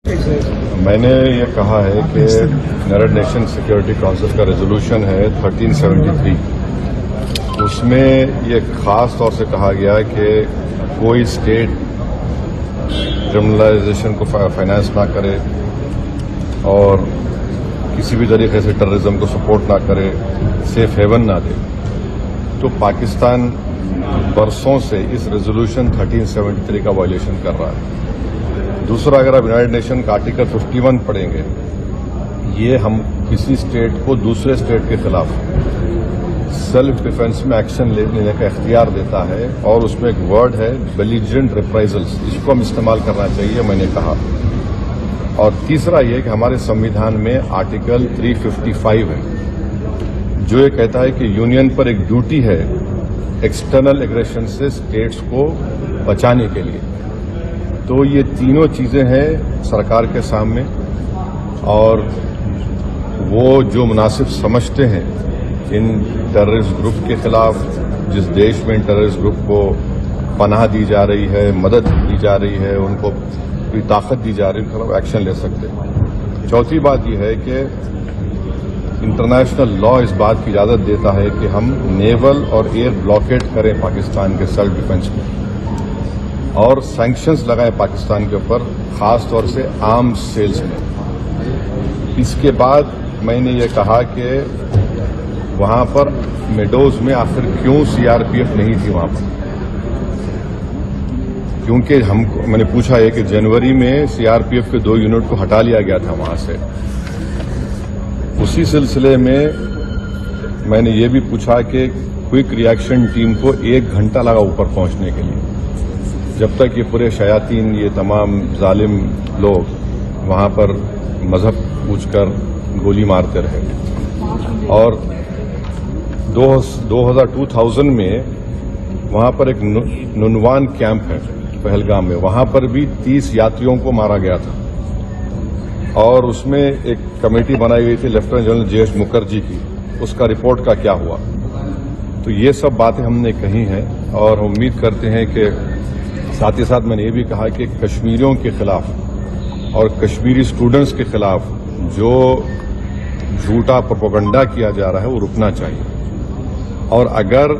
میں نے یہ کہا ہے کہ یونائیٹڈ نیشن سیکورٹی کونسل کا ریزولوشن ہے 1373. اس میں یہ خاص طور سے کہا گیا کہ کوئی اسٹیٹ کرمنلائزیشن کو فائنانس نہ کرے اور کسی بھی طریقے سے ٹیررزم کو سپورٹ نہ کرے، سیف ہیون نہ دے. تو پاکستان برسوں سے اس ریزولوشن 1373 کا وائلیشن کر رہا ہے. دوسرا، اگر آپ یونائیٹڈ نیشن کا آرٹیکل 51 پڑھیں گے، یہ ہم کسی اسٹیٹ کو دوسرے اسٹیٹ کے خلاف سیلف ڈیفenس میں ایکشن لینے کا اختیار دیتا ہے، اور اس میں ایک ورڈ ہے بیلیجرنٹ ریپرائزلز، اس کو ہم استعمال کرنا چاہیے، میں نے کہا. اور تیسرا یہ کہ ہمارے سمویدھان میں آرٹیکل 355 ہے جو یہ کہتا ہے کہ یونین پر ایک ڈیوٹی ہے ایکسٹرنل ایگریشن سے اسٹیٹس کو بچانے کے لیے. تو یہ تینوں چیزیں ہیں سرکار کے سامنے، اور وہ جو مناسب سمجھتے ہیں ان ٹیررسٹ گروپ کے خلاف، جس دیش میں ان ٹیررسٹ گروپ کو پناہ دی جا رہی ہے، مدد دی جا رہی ہے، ان کو کوئی طاقت دی جا رہی ہے، ان کے خلاف ایکشن لے سکتے ہیں. چوتھی بات یہ ہے کہ انٹرنیشنل لا اس بات کی اجازت دیتا ہے کہ ہم نیول اور ایئر بلاکیڈ کریں پاکستان کے سیلف ڈیفenس میں، اور سینکشنز لگائیں پاکستان کے اوپر، خاص طور سے آرمز سیلز میں. اس کے بعد میں نے یہ کہا کہ وہاں پر میڈوز میں آخر کیوں CRPF نہیں تھی وہاں پر، کیونکہ میں نے پوچھا ہے کہ جنوری میں CRPF کے 2 یونٹ کو ہٹا لیا گیا تھا وہاں سے. اسی سلسلے میں میں نے یہ بھی پوچھا کہ کوئک ریئیکشن ٹیم کو 1 گھنٹہ لگا اوپر پہنچنے کے لیے، جب تک یہ پورے شیاطین، یہ تمام ظالم لوگ وہاں پر مذہب پوچھ کر گولی مارتے رہے. اور 2000 میں وہاں پر ایک ننوان کیمپ ہے پہلگام میں، وہاں پر بھی 30 یاتریوں کو مارا گیا تھا، اور اس میں ایک کمیٹی بنائی گئی تھی لیفٹیننٹ جنرل JS مکھرجی کی. اس کا رپورٹ کا کیا ہوا؟ تو یہ سب باتیں ہم نے کہی ہیں، اور ہم امید کرتے ہیں کہ ساتھ ہی ساتھ میں نے یہ بھی کہا کہ کشمیریوں کے خلاف اور کشمیری اسٹوڈنٹس کے خلاف جو جھوٹا پروپیگنڈا کیا جا رہا ہے وہ رکنا چاہیے. اور اگر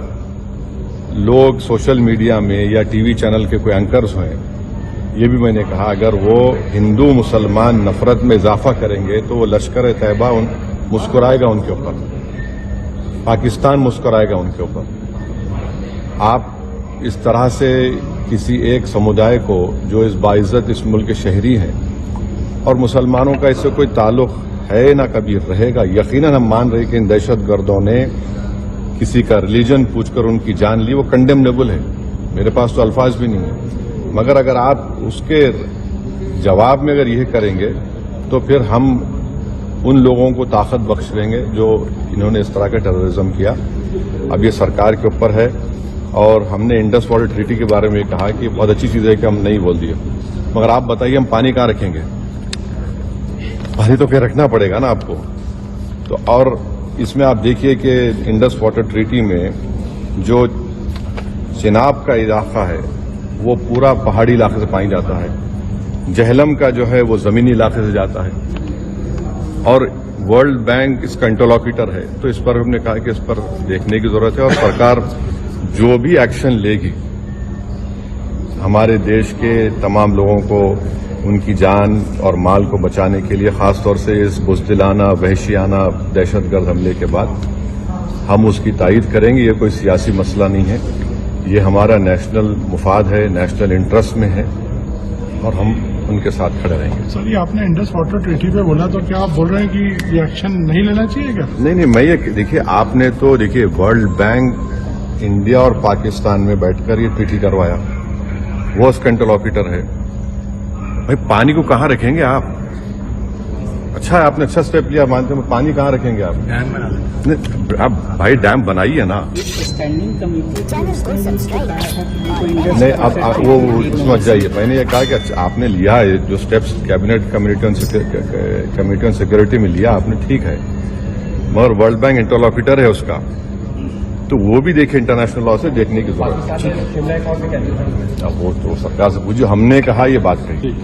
لوگ سوشل میڈیا میں یا TV چینل کے کوئی اینکرز ہیں، یہ بھی میں نے کہا اگر وہ ہندو مسلمان نفرت میں اضافہ کریں گے تو وہ لشکر طیبہ مسکرائے گا ان کے اوپر، پاکستان مسکرائے گا ان کے اوپر. آپ اس طرح سے کسی ایک سمودائے کو جو اس باعزت اس ملک کے شہری ہیں، اور مسلمانوں کا اس سے کوئی تعلق ہے نہ کبھی رہے گا، یقیناً ہم مان رہے کہ ان دہشت گردوں نے کسی کا ریلیجن پوچھ کر ان کی جان لی، وہ کنڈیمنیبل ہے، میرے پاس تو الفاظ بھی نہیں ہیں. مگر اگر آپ اس کے جواب میں اگر یہ کریں گے تو پھر ہم ان لوگوں کو طاقت بخش دیں گے جو انہوں نے اس طرح کا ٹیررزم کیا. اب یہ سرکار کے اوپر ہے، اور ہم نے انڈس واٹر ٹریٹی کے بارے میں کہا کہ بہت اچھی چیز ہے کہ ہم نہیں بول دیے، مگر آپ بتائیے ہم پانی کہاں رکھیں گے؟ پانی تو پھر رکھنا پڑے گا نا آپ کو. تو اور اس میں آپ دیکھیے کہ انڈس واٹر ٹریٹی میں جو چناب کا علاقہ ہے وہ پورا پہاڑی علاقے سے پانی جاتا ہے، جہلم کا جو ہے وہ زمینی علاقے سے جاتا ہے، اور ورلڈ بینک اس کا انٹرلاکیٹر ہے. تو اس پر ہم نے کہا کہ اس پر دیکھنے کی ضرورت ہے، اور سرکار جو بھی ایکشن لے گی ہمارے دیش کے تمام لوگوں کو ان کی جان اور مال کو بچانے کے لیے، خاص طور سے اس بزدلانہ وحشیانہ دہشت گرد حملے کے بعد، ہم اس کی تائید کریں گے. یہ کوئی سیاسی مسئلہ نہیں ہے، یہ ہمارا نیشنل مفاد ہے، نیشنل انٹرسٹ میں ہے، اور ہم ان کے ساتھ کھڑے رہیں گے. سر، یہ آپ نے انڈس واٹر ٹریٹی پہ بولا، تو کیا آپ بول رہے ہیں کہ یہ ایکشن نہیں لینا چاہیے کیا؟ نہیں، میں یہ دیکھیے، آپ نے تو دیکھیے ورلڈ بینک انڈیا اور پاکستان میں بیٹھ کر یہ ٹریٹی کروایا، وہ اس کا انٹرلاکیٹر ہے. بھائی پانی کو کہاں رکھیں گے آپ؟ اچھا ہے آپ نے اچھا اسٹیپ لیا، مانتے ہیں، پانی کہاں رکھیں گے آپ؟ ڈیم بنا دیں. آپ بھائی ڈیم بنائیے نا. نہیں، اب وہ سمجھ جائیے، میں نے یہ کہا کہ آپ نے لیا ہے جو steps cabinet committee on security میں لیا آپ نے، ٹھیک ہے، مگر ورلڈ بینک انٹرلاکیٹر ہے اس کا، تو وہ بھی دیکھیں، انٹرنیشنل لا سے دیکھنے کی ضرورت ہے. وہ تو سرکار سے پوچھو، ہم نے کہا یہ بات کہی. Thank you.